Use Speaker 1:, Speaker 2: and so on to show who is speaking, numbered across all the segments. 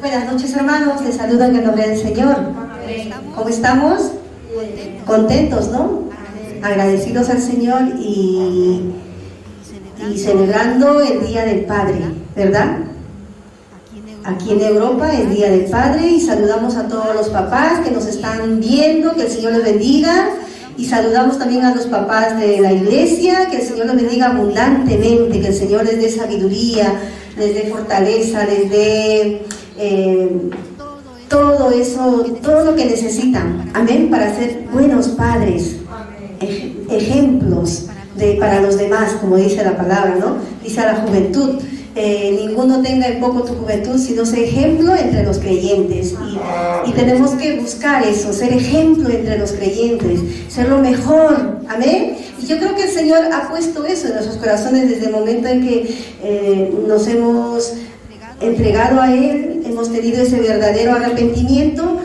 Speaker 1: Buenas noches, hermanos, les saludo en el nombre del Señor. ¿Cómo estamos? Contentos, ¿no? Agradecidos al Señor y celebrando el Día del Padre, ¿verdad? Aquí en Europa, el Día del Padre, y saludamos a todos los papás que nos están viendo, que el Señor les bendiga, y saludamos también a los papás de la iglesia, que el Señor los bendiga abundantemente, que el Señor les dé sabiduría, les dé fortaleza, les dé todo eso, todo lo que necesitan, amén, para ser buenos padres, ejemplos para los demás, como dice la palabra, ¿no? Dice a la juventud, ninguno tenga en poco tu juventud, sino ser ejemplo entre los creyentes, y tenemos que buscar eso, ser ejemplo entre los creyentes, ser lo mejor, amén. Y yo creo que el Señor ha puesto eso en nuestros corazones desde el momento en que nos hemos entregado a Él, hemos tenido ese verdadero arrepentimiento.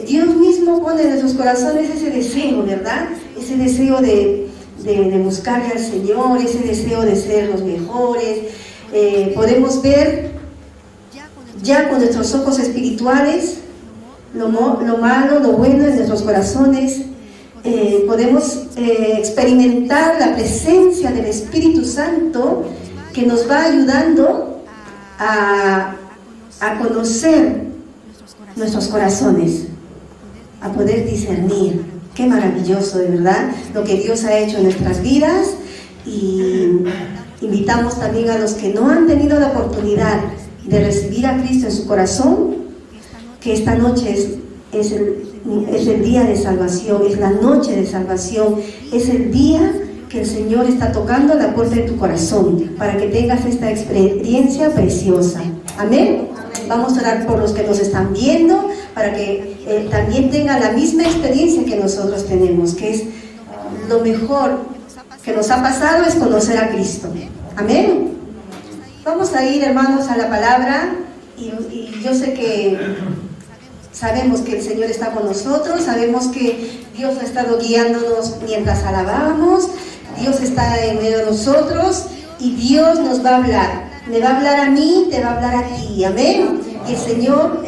Speaker 1: Dios mismo pone en nuestros corazones ese deseo, ¿verdad? Ese deseo de buscarle al Señor, ese deseo de ser los mejores. Podemos ver ya con nuestros ojos espirituales lo malo, lo bueno en nuestros corazones. Podemos experimentar la presencia del Espíritu Santo que nos va ayudando a conocer nuestros corazones, a poder discernir. Qué maravilloso, de verdad, lo que Dios ha hecho en nuestras vidas. Y invitamos también a los que no han tenido la oportunidad de recibir a Cristo en su corazón, que esta noche es el día de salvación, es la noche de salvación, es el día que el Señor está tocando la puerta de tu corazón para que tengas esta experiencia preciosa. Amén. Vamos a orar por los que nos están viendo para que también tengan la misma experiencia que nosotros tenemos, que es lo mejor que nos ha pasado es conocer a Cristo. Amén. Vamos a ir, hermanos, a la palabra, y yo sé que sabemos que el Señor está con nosotros, sabemos que Dios ha estado guiándonos mientras alabábamos. Dios está en medio de nosotros y Dios nos va a hablar. Me va a hablar a mí, te va a hablar a ti. Amén. Y el Señor,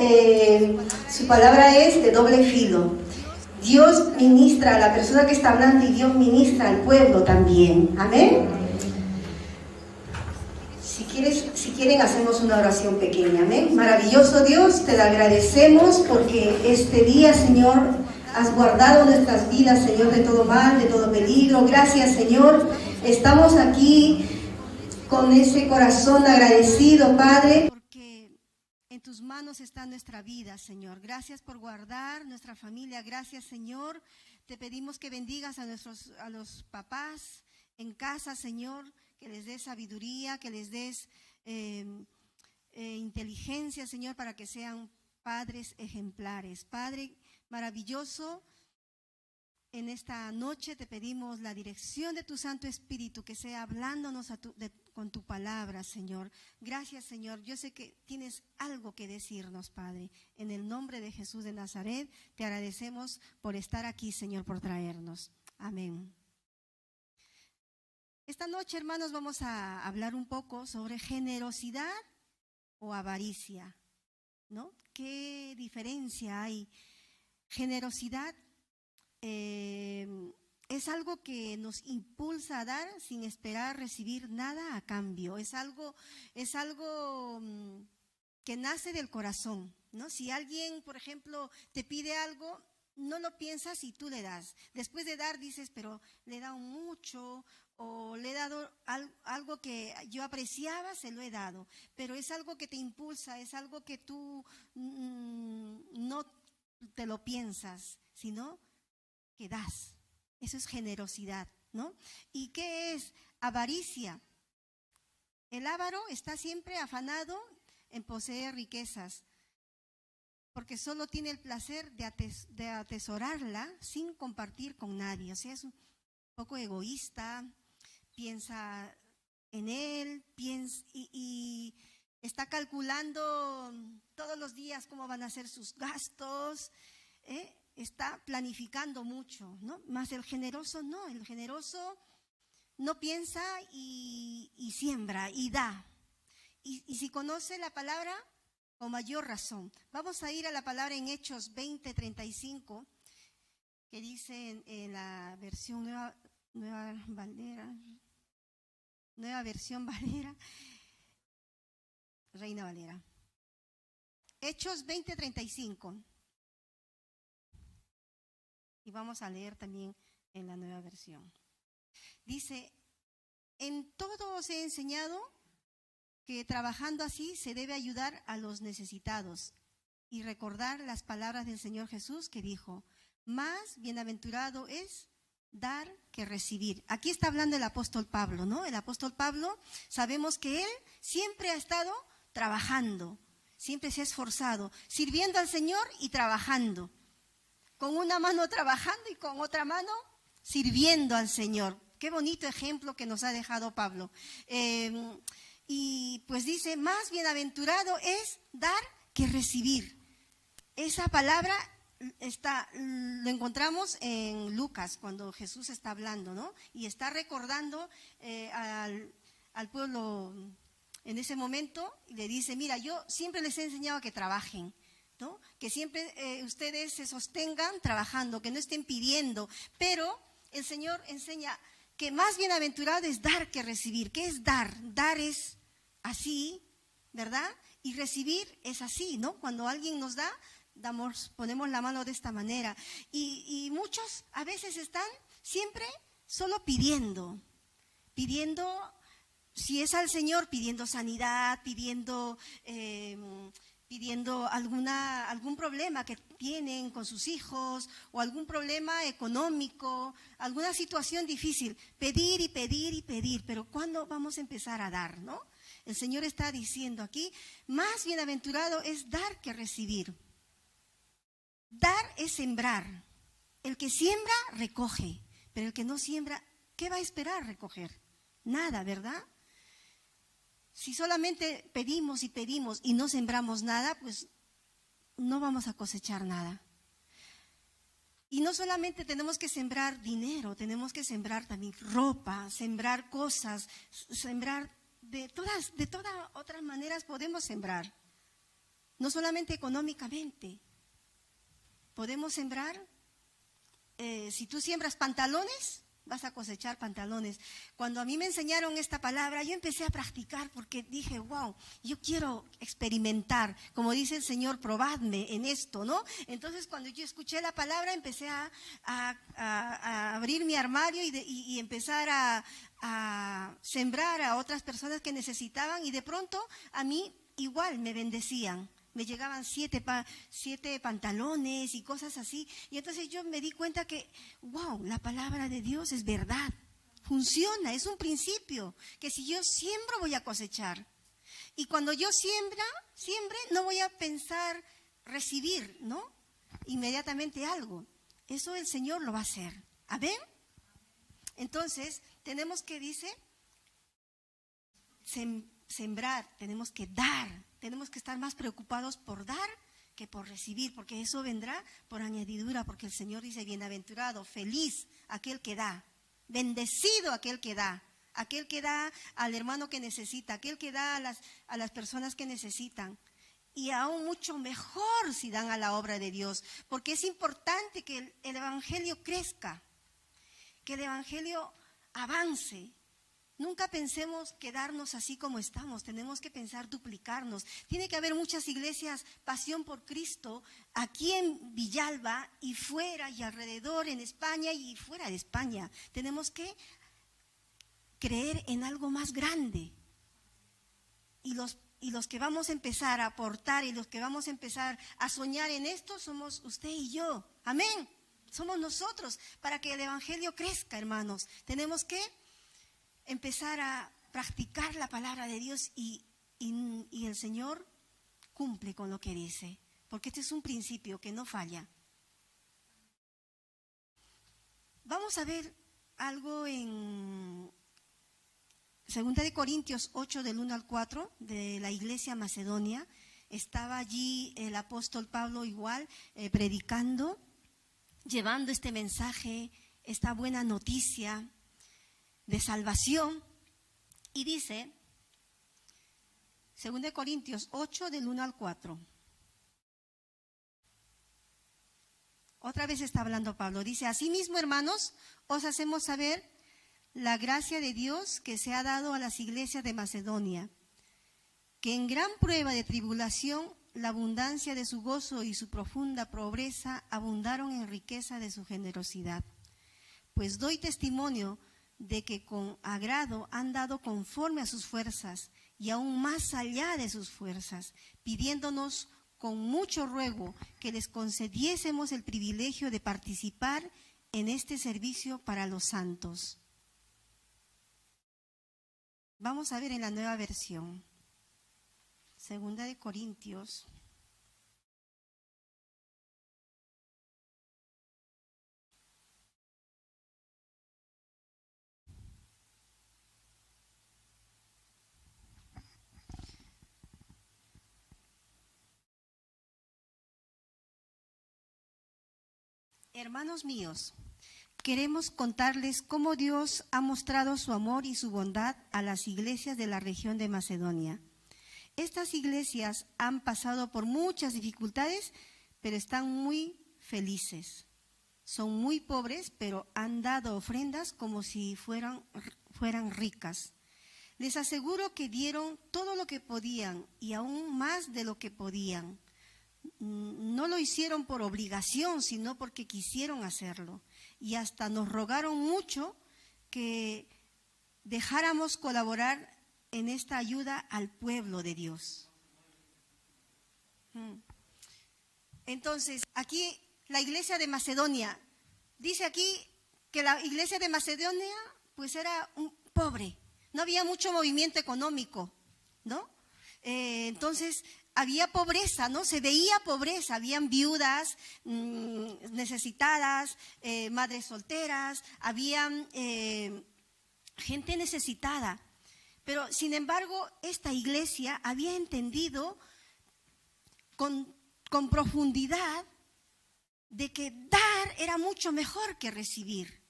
Speaker 1: su palabra es de doble filo. Dios ministra a la persona que está hablando y Dios ministra al pueblo también. Amén. Si quieren, hacemos una oración pequeña. Amén. Maravilloso Dios, te lo agradecemos porque este día, Señor, has guardado nuestras vidas, Señor, de todo mal, de todo peligro. Gracias, Señor. Estamos aquí con ese corazón agradecido, Padre, porque en tus manos está nuestra vida, Señor. Gracias por guardar nuestra familia. Gracias, Señor. Te pedimos que bendigas a los papás en casa, Señor, que les des sabiduría, que les des inteligencia, Señor, para que sean padres ejemplares. Padre maravilloso, en esta noche te pedimos la dirección de tu Santo Espíritu, que sea hablándonos con tu palabra, Señor. Gracias, Señor. Yo sé que tienes algo que decirnos, Padre. En el nombre de Jesús de Nazaret, te agradecemos por estar aquí, Señor, por traernos. Amén. Esta noche, hermanos, vamos a hablar un poco sobre generosidad o avaricia, ¿no? ¿Qué diferencia hay? Generosidad es algo que nos impulsa a dar sin esperar recibir nada a cambio. Es algo que nace del corazón, ¿no? Si alguien, por ejemplo, te pide algo, no lo piensas y tú le das. Después de dar dices, pero le he dado mucho, o le he dado algo que yo apreciaba, se lo he dado. Pero es algo que te impulsa, es algo que tú no te lo piensas, sino que das. Eso es generosidad, ¿no? ¿Y qué es avaricia? El avaro está siempre afanado en poseer riquezas, porque solo tiene el placer de atesorarla sin compartir con nadie. O sea, es un poco egoísta, piensa en él, y está calculando todos los días cómo van a ser sus gastos, está planificando mucho, ¿no? Más el generoso no piensa y siembra y da. Y si conoce la palabra,
Speaker 2: con mayor razón. Vamos a ir a la palabra en Hechos 20:35, que dice en la versión nueva versión Valera, Reina Valera. Hechos 20:35. Y vamos a leer también en la nueva versión. Dice: en todo os he enseñado que trabajando así se debe ayudar a los necesitados y recordar las palabras del Señor Jesús que dijo: más bienaventurado es dar que recibir. Aquí está hablando el apóstol Pablo, ¿no? El apóstol Pablo, sabemos que él siempre ha estado trabajando, siempre se ha esforzado, sirviendo al Señor y trabajando. Con una mano trabajando y con otra mano sirviendo al Señor. Qué bonito ejemplo que nos ha dejado Pablo. Y pues dice, más bienaventurado es dar que recibir. Esa palabra lo encontramos en Lucas, cuando Jesús está hablando, ¿no? Y está recordando al pueblo en ese momento, y le dice: mira, yo siempre les he enseñado a que trabajen, ¿no? Que siempre ustedes se sostengan trabajando, que no estén pidiendo, pero el Señor enseña que más bienaventurado es dar que recibir. ¿Qué es dar? Dar es así, ¿verdad? Y recibir es así, ¿no? Cuando alguien nos da, ponemos la mano de esta manera. Y muchos a veces están siempre solo pidiendo, si es al Señor, pidiendo sanidad, pidiendo algún problema que tienen con sus hijos, o algún problema económico, alguna situación difícil. Pedir y pedir y pedir, pero ¿cuándo vamos a empezar a dar, no? El Señor está diciendo aquí, más bienaventurado es dar que recibir. Dar es sembrar. El que siembra, recoge, pero el que no siembra, ¿qué va a esperar recoger? Nada, ¿verdad? Si solamente pedimos y pedimos y no sembramos nada, pues no vamos a cosechar nada. Y no solamente tenemos que sembrar dinero, tenemos que sembrar también ropa, sembrar cosas, sembrar de todas otras maneras podemos sembrar. No solamente económicamente. Podemos sembrar, si tú siembras pantalones, vas a cosechar pantalones. Cuando a mí me enseñaron esta palabra, yo empecé a practicar porque dije, wow, yo quiero experimentar. Como dice el Señor, probadme en esto, ¿no? Entonces, cuando yo escuché la palabra, empecé a abrir mi armario y empezar a sembrar a otras personas que necesitaban, y de pronto a mí igual me bendecían. Me llegaban 7 pantalones y cosas así. Y entonces yo me di cuenta que, wow, la palabra de Dios es verdad. Funciona, es un principio. Que si yo siembro, voy a cosechar. Y cuando yo siembre, no voy a pensar recibir, ¿no? Inmediatamente algo. Eso el Señor lo va a hacer. ¿Amén? Entonces, tenemos que, dice, sembrar, tenemos que dar. Tenemos que estar más preocupados por dar que por recibir, porque eso vendrá por añadidura, porque el Señor dice, bienaventurado, feliz aquel que da, bendecido aquel que da al hermano que necesita, aquel que da a las personas que necesitan. Y aún mucho mejor si dan a la obra de Dios, porque es importante que el Evangelio crezca, que el Evangelio avance. Nunca pensemos quedarnos así como estamos, tenemos que pensar duplicarnos. Tiene que haber muchas iglesias, Pasión por Cristo, aquí en Villalba y fuera y alrededor, en España y fuera de España. Tenemos que creer en algo más grande. Y los que vamos a empezar a aportar y los que vamos a empezar a soñar en esto somos usted y yo. Amén. Somos nosotros, para que el Evangelio crezca, hermanos. Tenemos que empezar a practicar la palabra de Dios y el Señor cumple con lo que dice, porque este es un principio que no falla. Vamos a ver algo en 2 Corintios 8, del 1 al 4, de la iglesia Macedonia. Estaba allí el apóstol Pablo igual, predicando, llevando este mensaje, esta buena noticia de salvación, y dice, 2 Corintios 8, del 1 al 4. Otra vez está hablando Pablo. Dice, asimismo, hermanos, os hacemos saber la gracia de Dios que se ha dado a las iglesias de Macedonia, que en gran prueba de tribulación, la abundancia de su gozo y su profunda pobreza abundaron en riqueza de su generosidad. Pues doy testimonio de que con agrado han dado conforme a sus fuerzas y aún más allá de sus fuerzas, pidiéndonos con mucho ruego que les concediésemos el privilegio de participar en este servicio para los santos. Vamos a ver en la Nueva Versión, 2 Corintios. Hermanos míos, queremos contarles cómo Dios ha mostrado su amor y su bondad a las iglesias de la región de Macedonia. Estas iglesias han pasado por muchas dificultades, pero están muy felices. Son muy pobres, pero han dado ofrendas como si fueran ricas. Les aseguro que dieron todo lo que podían y aún más de lo que podían. No lo hicieron por obligación, sino porque quisieron hacerlo. Y hasta nos rogaron mucho que dejáramos colaborar en esta ayuda al pueblo de Dios. Entonces, aquí la iglesia de Macedonia, dice aquí que la iglesia de Macedonia pues era pobre, no había mucho movimiento económico, ¿no? Entonces había pobreza, ¿no? Se veía pobreza, habían viudas necesitadas, madres solteras, habían gente necesitada. Pero, sin embargo, esta iglesia había entendido con profundidad de que dar era mucho mejor que recibir.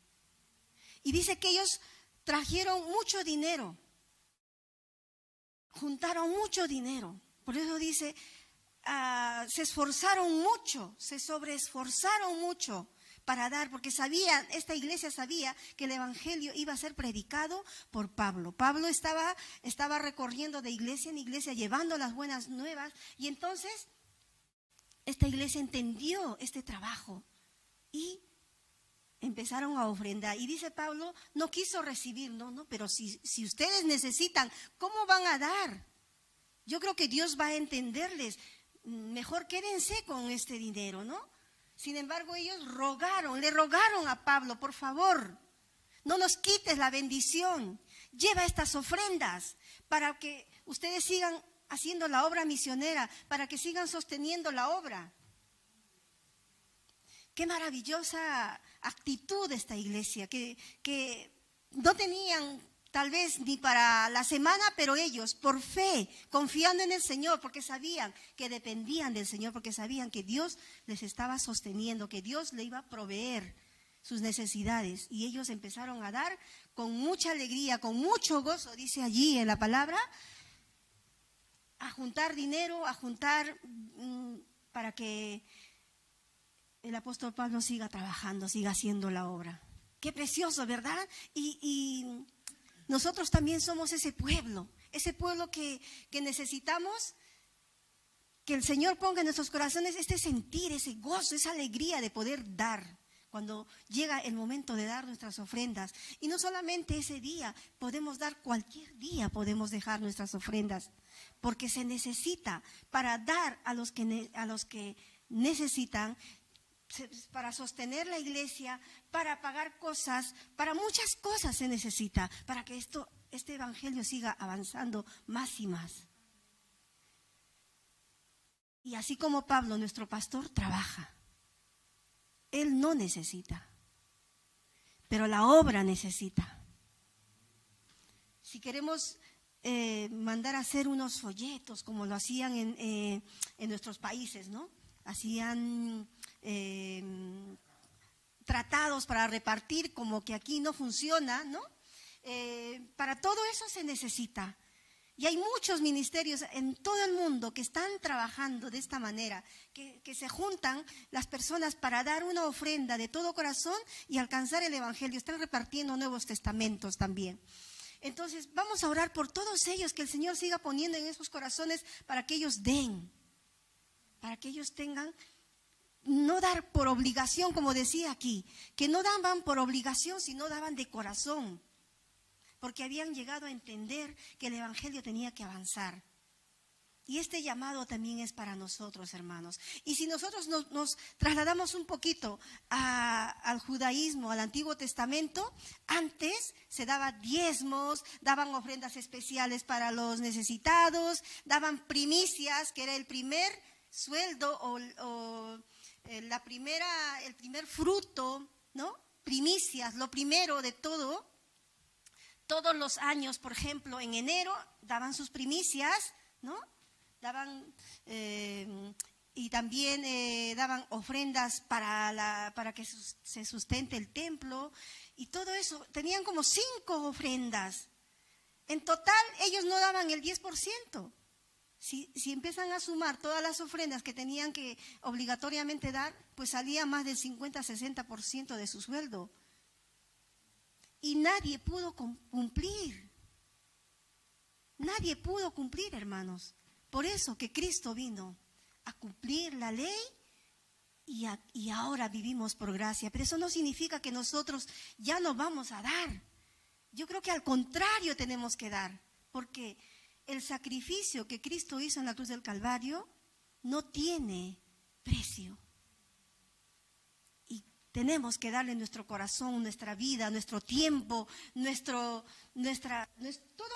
Speaker 2: Y dice que ellos trajeron mucho dinero, juntaron mucho dinero. Por eso dice, se esforzaron mucho, se sobreesforzaron mucho para dar, porque esta iglesia sabía que el evangelio iba a ser predicado por Pablo. Pablo estaba recorriendo de iglesia en iglesia, llevando las buenas nuevas, y entonces esta iglesia entendió este trabajo y empezaron a ofrendar. Y dice Pablo, no quiso recibir, no, pero si ustedes necesitan, ¿cómo van a dar? Yo creo que Dios va a entenderles. Mejor quédense con este dinero, ¿no? Sin embargo, ellos le rogaron a Pablo, por favor, no nos quites la bendición, lleva estas ofrendas para que ustedes sigan haciendo la obra misionera, para que sigan sosteniendo la obra. Qué maravillosa actitud de esta iglesia, que no tenían tal vez ni para la semana, pero ellos, por fe, confiando en el Señor, porque sabían que dependían del Señor, porque sabían que Dios les estaba sosteniendo, que Dios le iba a proveer sus necesidades. Y ellos empezaron a dar con mucha alegría, con mucho gozo, dice allí en la palabra, a juntar dinero, para que el apóstol Pablo siga trabajando, siga haciendo la obra. Qué precioso, ¿verdad? Y nosotros también somos ese pueblo que necesitamos que el Señor ponga en nuestros corazones este sentir, ese gozo, esa alegría de poder dar cuando llega el momento de dar nuestras ofrendas. Y no solamente ese día, podemos dar cualquier día, podemos dejar nuestras ofrendas, porque se necesita para dar a los que necesitan, para sostener la iglesia, para pagar cosas, para muchas cosas se necesita, para que este evangelio siga avanzando más y más. Y así como Pablo, nuestro pastor, trabaja. Él no necesita, pero la obra necesita. Si queremos mandar a hacer unos folletos, como lo hacían en nuestros países, ¿no? Hacían tratados para repartir, como que aquí no funciona, ¿no? Para todo eso se necesita. Y hay muchos ministerios en todo el mundo que están trabajando de esta manera, que se juntan las personas para dar una ofrenda de todo corazón y alcanzar el evangelio. Están repartiendo nuevos testamentos también. Entonces, vamos a orar por todos ellos, que el Señor siga poniendo en esos corazones para que ellos den, para que ellos tengan, no dar por obligación, como decía aquí, que no daban por obligación, sino daban de corazón, porque habían llegado a entender que el evangelio tenía que avanzar. Y este llamado también es para nosotros, hermanos. Y si nosotros nos trasladamos un poquito al judaísmo, al Antiguo Testamento, antes se daban diezmos, daban ofrendas especiales para los necesitados, daban primicias, que era el primer sueldo o el primer fruto, ¿no? Primicias, lo primero de todo. Todos los años, por ejemplo, en enero daban sus primicias, ¿no? Daban y también daban ofrendas para que se sustente el templo y todo eso. Tenían como 5 ofrendas. En total ellos no daban el 10%. Si empiezan a sumar todas las ofrendas que tenían que obligatoriamente dar, pues salía más del 50-60% de su sueldo. Y nadie pudo cumplir. Nadie pudo cumplir, hermanos. Por eso que Cristo vino a cumplir la ley y ahora vivimos por gracia. Pero eso no significa que nosotros ya no vamos a dar. Yo creo que al contrario tenemos que dar, porque el sacrificio que Cristo hizo en la cruz del Calvario no tiene precio. Tenemos que darle nuestro corazón, nuestra vida, nuestro tiempo, todos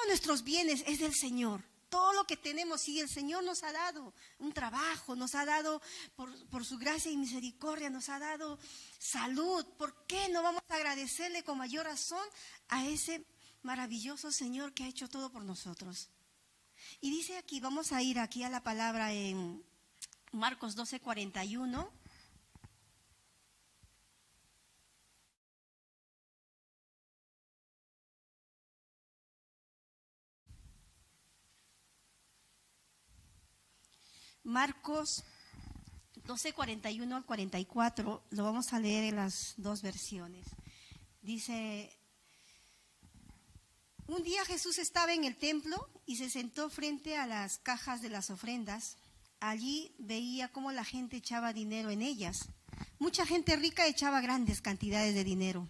Speaker 2: nuestros bienes es del Señor. Todo lo que tenemos, y el Señor nos ha dado un trabajo, nos ha dado, por su gracia y misericordia, nos ha dado salud. ¿Por qué no vamos a agradecerle con mayor razón a ese maravilloso Señor que ha hecho todo por nosotros? Y dice aquí, vamos a ir aquí a la palabra en Marcos 12:41. Marcos 12:41 al 44, lo vamos a leer en las dos versiones. Dice: un día Jesús estaba en el templo y se sentó frente a las cajas de las ofrendas. Allí veía cómo la gente echaba dinero en ellas. Mucha gente rica echaba grandes cantidades de dinero.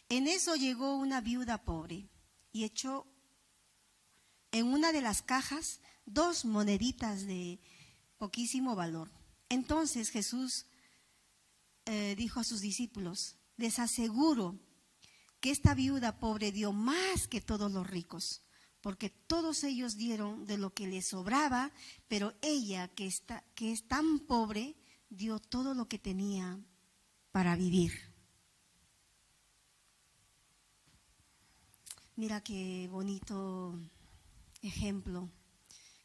Speaker 2: En eso llegó una viuda pobre y echó en una de las cajas 2 moneditas de poquísimo valor. Entonces Jesús dijo a sus discípulos: les aseguro que esta viuda pobre dio más que todos los ricos, porque todos ellos dieron de lo que les sobraba, pero ella, que es tan pobre, dio todo lo que tenía para vivir. Mira qué bonito ejemplo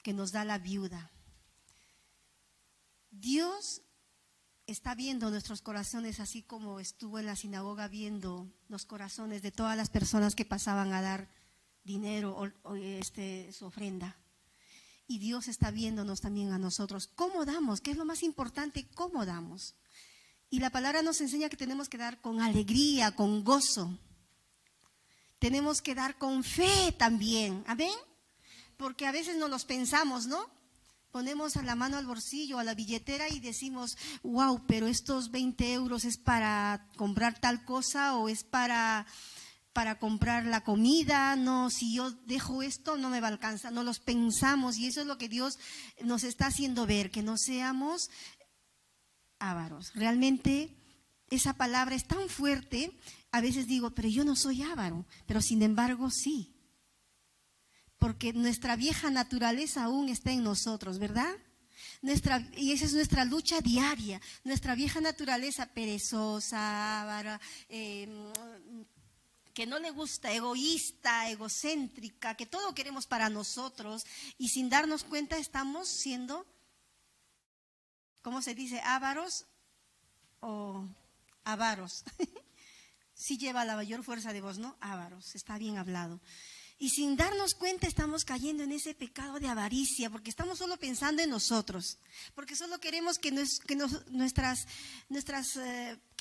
Speaker 2: que nos da la viuda. Dios está viendo nuestros corazones, así como estuvo en la sinagoga viendo los corazones de todas las personas que pasaban a dar dinero o su ofrenda. Y Dios está viéndonos también a nosotros. ¿Cómo damos? ¿Qué es lo más importante? ¿Cómo damos? Y la palabra nos enseña que tenemos que dar con alegría, con gozo. Tenemos que dar con fe también. ¿Amén? Porque a veces no los pensamos, ¿no? Ponemos a la mano al bolsillo, a la billetera y decimos: wow, pero estos 20 euros es para comprar tal cosa o es para comprar la comida. No, si yo dejo esto no me va a alcanzar. No los pensamos, y eso es lo que Dios nos está haciendo ver, que no seamos ávaros. Realmente esa palabra es tan fuerte. A veces digo, pero yo no soy avaro, pero sin embargo sí. Porque nuestra vieja naturaleza aún está en nosotros, ¿verdad? Y esa es nuestra lucha diaria. Nuestra vieja naturaleza perezosa, avara, que no le gusta, egoísta, egocéntrica, que todo queremos para nosotros, y sin darnos cuenta estamos siendo, ¿cómo se dice? Ávaros o avaros. Sí lleva la mayor fuerza de voz, ¿no? Ávaros, está bien hablado. Y sin darnos cuenta estamos cayendo en ese pecado de avaricia, porque estamos solo pensando en nosotros, porque solo queremos que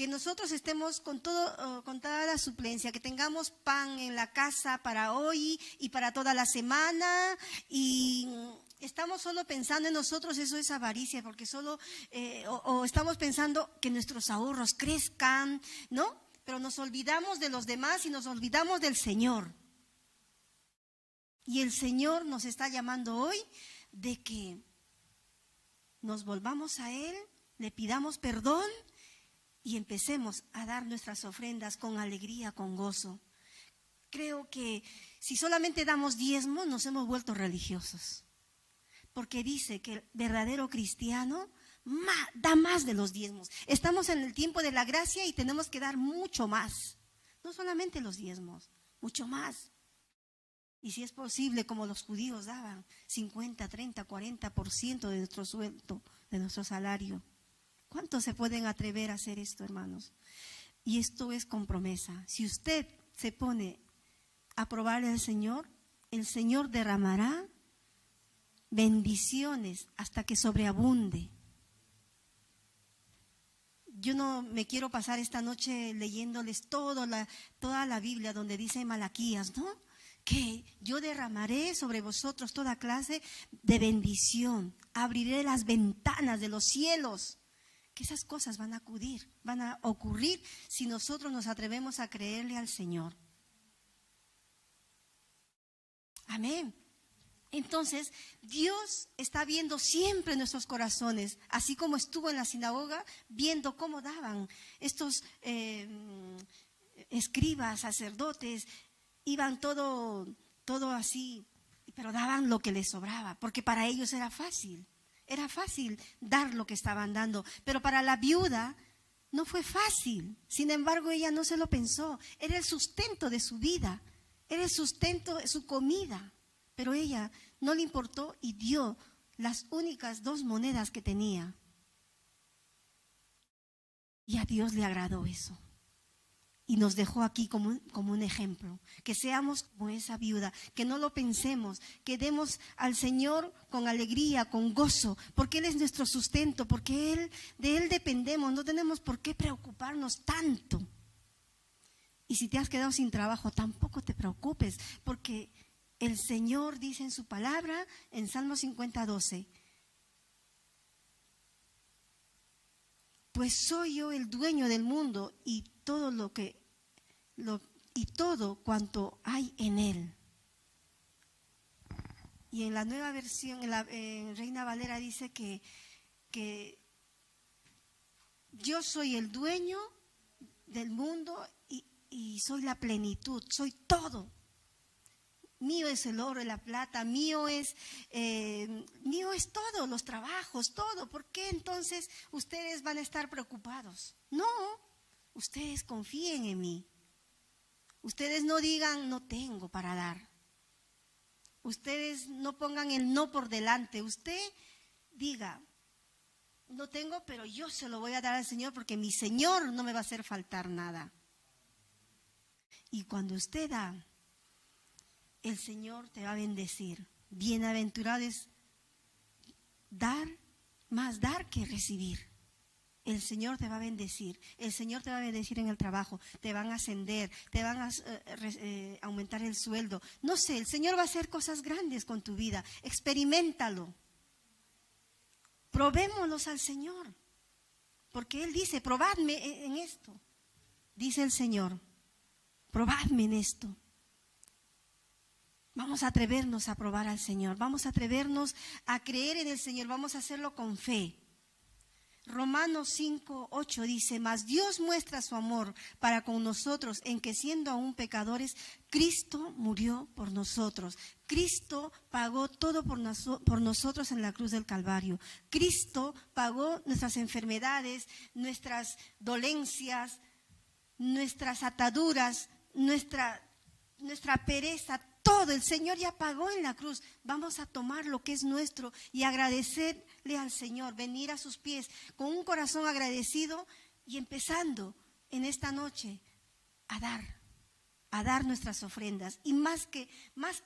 Speaker 2: nosotros estemos con toda la suplencia, que tengamos pan en la casa para hoy y para toda la semana, y estamos solo pensando en nosotros. Eso es avaricia, porque solo o estamos pensando que nuestros ahorros crezcan, ¿no? Pero nos olvidamos de los demás y nos olvidamos del Señor. Y el Señor nos está llamando hoy de que nos volvamos a Él, le pidamos perdón y empecemos a dar nuestras ofrendas con alegría, con gozo. Creo que si solamente damos diezmo, nos hemos vuelto religiosos. Porque dice que el verdadero cristiano da más de los diezmos. Estamos en el tiempo de la gracia y tenemos que dar mucho más. No solamente los diezmos, mucho más. Y si es posible, como los judíos daban, 50, 30, 40% de nuestro sueldo, de nuestro salario. ¿Cuántos se pueden atrever a hacer esto, hermanos? Y esto es con promesa. Si usted se pone a probarle al Señor, el Señor derramará bendiciones hasta que sobreabunde. Yo no me quiero pasar esta noche leyéndoles toda la Biblia donde dice Malaquías, ¿no? Que yo derramaré sobre vosotros toda clase de bendición, abriré las ventanas de los cielos, que esas cosas van a ocurrir si nosotros nos atrevemos a creerle al Señor. Amén. Entonces, Dios está viendo siempre nuestros corazones, así como estuvo en la sinagoga viendo cómo daban estos escribas, sacerdotes. Iban todo así, pero daban lo que les sobraba, porque para ellos era fácil dar lo que estaban dando, pero para la viuda no fue fácil. Sin embargo, ella no se lo pensó, era el sustento de su vida, era el sustento de su comida, pero ella no le importó y dio las únicas 2 monedas que tenía. Y a Dios le agradó eso. Y nos dejó aquí como un ejemplo, que seamos como esa viuda, que no lo pensemos, que demos al Señor con alegría, con gozo, porque Él es nuestro sustento, porque de Él dependemos, no tenemos por qué preocuparnos tanto. Y si te has quedado sin trabajo, tampoco te preocupes, porque el Señor dice en su palabra, en Salmo 50:12, pues soy yo el dueño del mundo y todo cuanto hay en él. Y en la nueva versión, en Reina Valera dice que yo soy el dueño del mundo y soy la plenitud, soy todo. Mío es el oro y la plata, mío es todo, los trabajos, todo. ¿Por qué entonces ustedes van a estar preocupados? No, ustedes confíen en mí. Ustedes no digan no tengo para dar. Ustedes no pongan el no por delante. Usted diga no tengo, pero yo se lo voy a dar al Señor porque mi Señor no me va a hacer faltar nada. Y cuando usted da, el Señor te va a bendecir. Bienaventurado es más dar que recibir. El Señor te va a bendecir. El Señor te va a bendecir en el trabajo. Te van a ascender, te van a aumentar el sueldo. No sé, el Señor va a hacer cosas grandes con tu vida. Experiméntalo. Probémoslos al Señor. Porque Él dice, probadme en esto. Dice el Señor, probadme en esto. Vamos a atrevernos a probar al Señor, vamos a atrevernos a creer en el Señor, vamos a hacerlo con fe. Romanos 5:8 dice, mas Dios muestra su amor para con nosotros en que siendo aún pecadores, Cristo murió por nosotros. Cristo pagó todo por nosotros en la cruz del Calvario. Cristo pagó nuestras enfermedades, nuestras dolencias, nuestras ataduras, nuestra pereza, todo. El Señor ya pagó en la cruz. Vamos a tomar lo que es nuestro y agradecerle al Señor, venir a sus pies con un corazón agradecido y empezando en esta noche a dar, a dar nuestras ofrendas. Y más que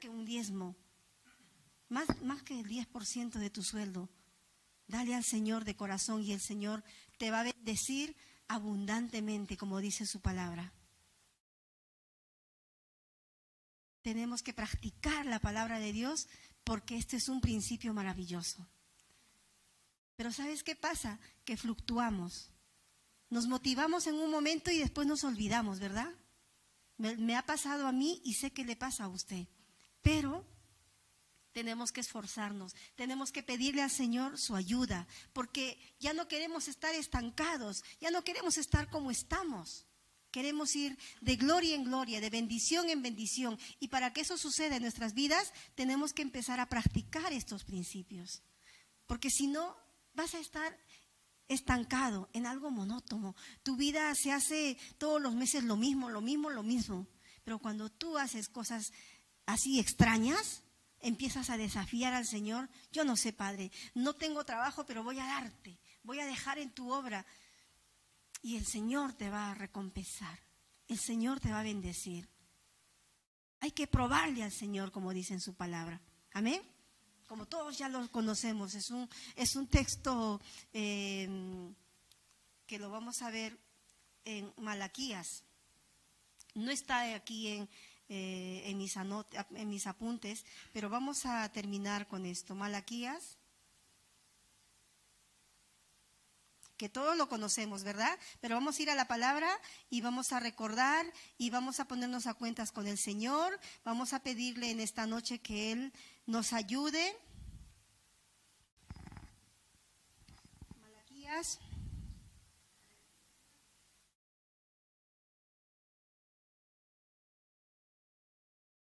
Speaker 2: un diezmo, más que el 10% de tu sueldo, dale al Señor de corazón y el Señor te va a bendecir abundantemente, como dice su palabra. Tenemos que practicar la palabra de Dios porque este es un principio maravilloso. Pero ¿sabes qué pasa? Que fluctuamos. Nos motivamos en un momento y después nos olvidamos, ¿verdad? Me ha pasado a mí y sé que le pasa a usted. Pero tenemos que esforzarnos, tenemos que pedirle al Señor su ayuda, porque ya no queremos estar estancados, ya no queremos estar como estamos. Queremos ir de gloria en gloria, de bendición en bendición. Y para que eso suceda en nuestras vidas, tenemos que empezar a practicar estos principios. Porque si no, vas a estar estancado en algo monótono. Tu vida se hace todos los meses lo mismo. Pero cuando tú haces cosas así extrañas, empiezas a desafiar al Señor. Yo no sé, Padre, no tengo trabajo, pero voy a darte, voy a dejar en tu obra. Y el Señor te va a recompensar, el Señor te va a bendecir. Hay que probarle al Señor, como dice en su palabra. Amén. Como todos ya lo conocemos, es un texto que lo vamos a ver en Malaquías. No está aquí en mis apuntes, pero vamos a terminar con esto. Malaquías, que todos lo conocemos, ¿verdad? Pero vamos a ir a la palabra y vamos a recordar y vamos a ponernos a cuentas con el Señor. Vamos a pedirle en esta noche que Él nos ayude. Malaquías.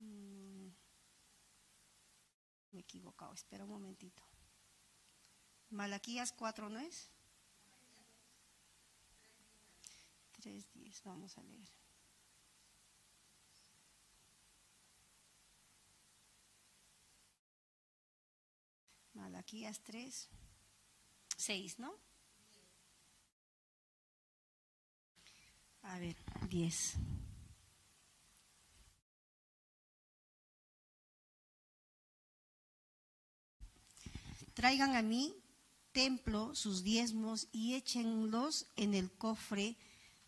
Speaker 2: Me he equivocado, espera un momentito. Malaquías 4, ¿no es? 3:10, vamos a leer. Malaquías 3:6, ¿no? A ver, 10. Traigan a mi templo sus diezmos y échenlos en el cofre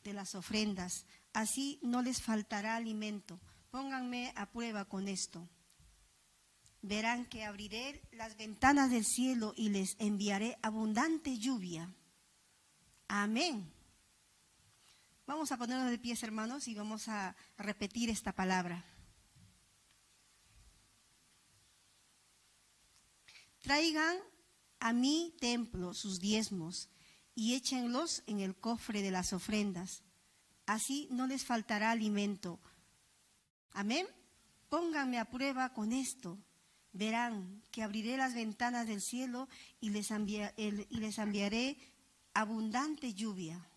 Speaker 2: de las ofrendas. Así no les faltará alimento. Pónganme a prueba con esto. Verán que abriré las ventanas del cielo y les enviaré abundante lluvia. Amén. Vamos a ponernos de pies, hermanos, y vamos a repetir esta palabra. Traigan a mi templo sus diezmos y échenlos en el cofre de las ofrendas. Así no les faltará alimento. Amén. Pónganme a prueba con esto. Verán que abriré las ventanas del cielo y les enviaré abundante lluvia.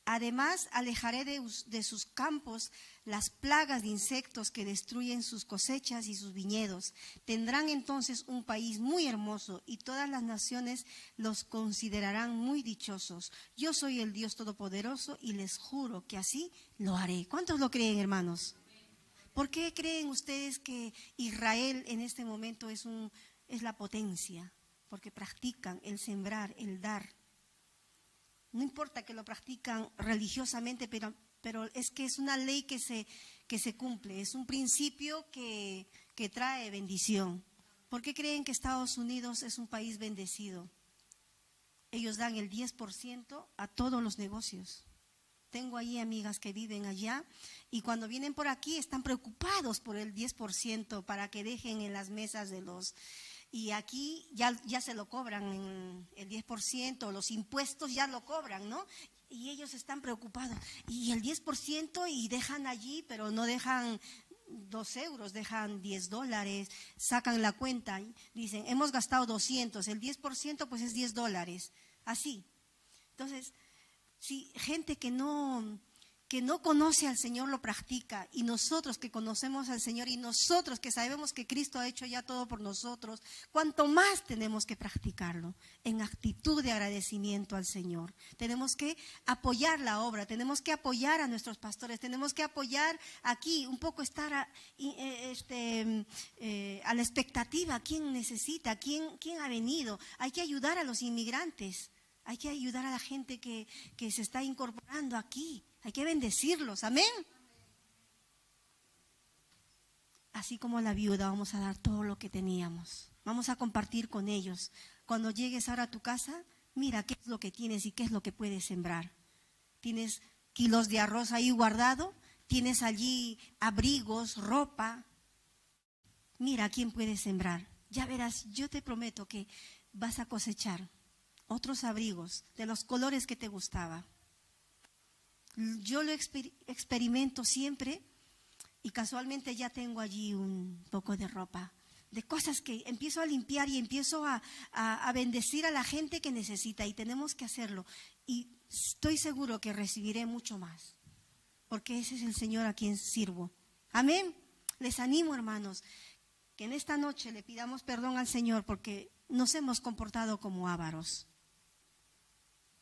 Speaker 2: Además, alejaré de sus campos las plagas de insectos que destruyen sus cosechas y sus viñedos. Tendrán entonces un país muy hermoso y todas las naciones los considerarán muy dichosos. Yo soy el Dios Todopoderoso y les juro que así lo haré. ¿Cuántos lo creen, hermanos? ¿Por qué creen ustedes que Israel en este momento es la potencia? Porque practican el sembrar, el dar. No importa que lo practican religiosamente, pero es que es una ley que se cumple, es un principio que trae bendición. ¿Por qué creen que Estados Unidos es un país bendecido? Ellos dan el 10% a todos los negocios. Tengo ahí amigas que viven allá y cuando vienen por aquí están preocupados por el 10% para que dejen en las mesas de los... Y aquí ya se lo cobran en el 10%, los impuestos ya lo cobran, ¿no? Y ellos están preocupados. Y el 10% y dejan allí, pero no dejan 2 euros, dejan $10, sacan la cuenta y dicen, hemos gastado 200, el 10% pues es $10, así. Entonces, si gente que no que no conoce al Señor lo practica, y nosotros que conocemos al Señor y nosotros que sabemos que Cristo ha hecho ya todo por nosotros, cuanto más tenemos que practicarlo en actitud de agradecimiento al Señor. Tenemos que apoyar la obra, tenemos que apoyar a nuestros pastores, tenemos que apoyar aquí, un poco estar a la expectativa, quién necesita, quién ha venido. Hay que ayudar a los inmigrantes, hay que ayudar a la gente que se está incorporando aquí. Hay que bendecirlos, amén. Así como la viuda, vamos a dar todo lo que teníamos. Vamos a compartir con ellos. Cuando llegues ahora a tu casa, mira qué es lo que tienes y qué es lo que puedes sembrar. Tienes kilos de arroz ahí guardado, tienes allí abrigos, ropa. Mira quién puedes sembrar. Ya verás, yo te prometo que vas a cosechar otros abrigos de los colores que te gustaba. Yo lo experimento siempre y casualmente ya tengo allí un poco de ropa, de cosas que empiezo a limpiar y empiezo a bendecir a la gente que necesita, y tenemos que hacerlo. Y estoy seguro que recibiré mucho más, porque ese es el Señor a quien sirvo. Amén. Les animo, hermanos, que en esta noche le pidamos perdón al Señor porque nos hemos comportado como ávaros.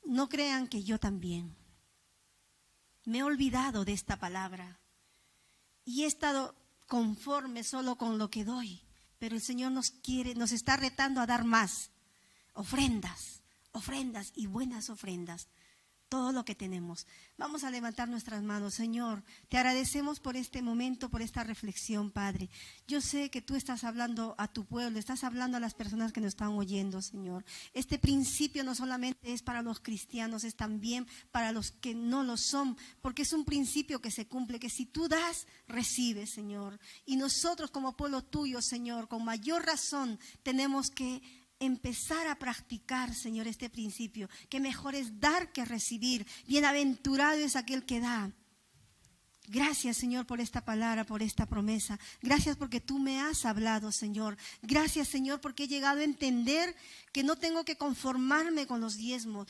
Speaker 2: No crean que yo también. Me he olvidado de esta palabra y he estado conforme solo con lo que doy, pero el Señor nos está retando a dar más, ofrendas y buenas ofrendas, todo lo que tenemos. Vamos a levantar nuestras manos. Señor, te agradecemos por este momento, por esta reflexión, Padre. Yo sé que tú estás hablando a tu pueblo, estás hablando a las personas que nos están oyendo, Señor. Este principio no solamente es para los cristianos, es también para los que no lo son, porque es un principio que se cumple, que si tú das, recibes, Señor. Y nosotros como pueblo tuyo, Señor, con mayor razón tenemos que empezar a practicar, Señor, este principio, que mejor es dar que recibir. Bienaventurado es aquel que da. Gracias, Señor, por esta palabra, por esta promesa. Gracias porque tú me has hablado, Señor. Gracias, Señor, porque he llegado a entender que no tengo que conformarme con los diezmos.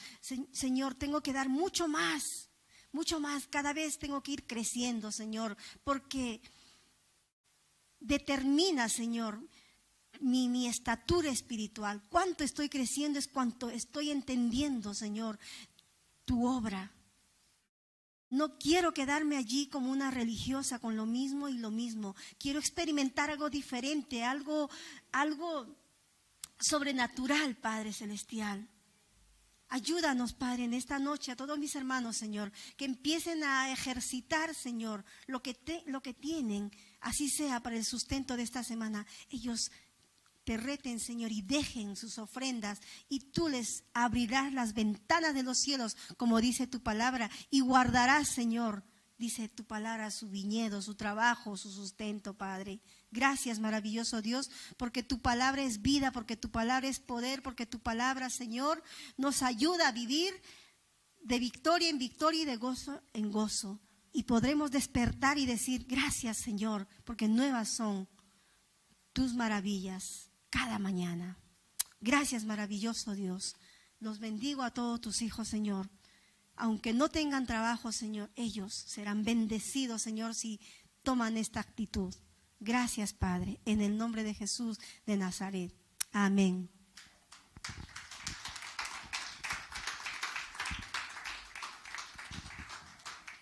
Speaker 2: Señor, tengo que dar mucho más, mucho más. Cada vez tengo que ir creciendo, Señor, porque determina, Señor, mi estatura espiritual. Cuánto estoy creciendo es cuánto estoy entendiendo, Señor, tu obra. No quiero quedarme allí como una religiosa con lo mismo y lo mismo. Quiero experimentar algo diferente, algo sobrenatural, Padre Celestial. Ayúdanos, Padre, en esta noche a todos mis hermanos, Señor, que empiecen a ejercitar, Señor, lo que tienen, así sea para el sustento de esta semana. Ellos te reten, Señor, y dejen sus ofrendas, y tú les abrirás las ventanas de los cielos, como dice tu palabra, y guardarás, Señor, dice tu palabra, su viñedo, su trabajo, su sustento, Padre. Gracias, maravilloso Dios, porque tu palabra es vida, porque tu palabra es poder, porque tu palabra, Señor, nos ayuda a vivir de victoria en victoria y de gozo en gozo. Y podremos despertar y decir, gracias, Señor, porque nuevas son tus maravillas cada mañana. Gracias, maravilloso Dios. Los bendigo a todos tus hijos, Señor. Aunque no tengan trabajo, Señor, ellos serán bendecidos, Señor, si toman esta actitud. Gracias, Padre, en el nombre de Jesús de Nazaret. Amén.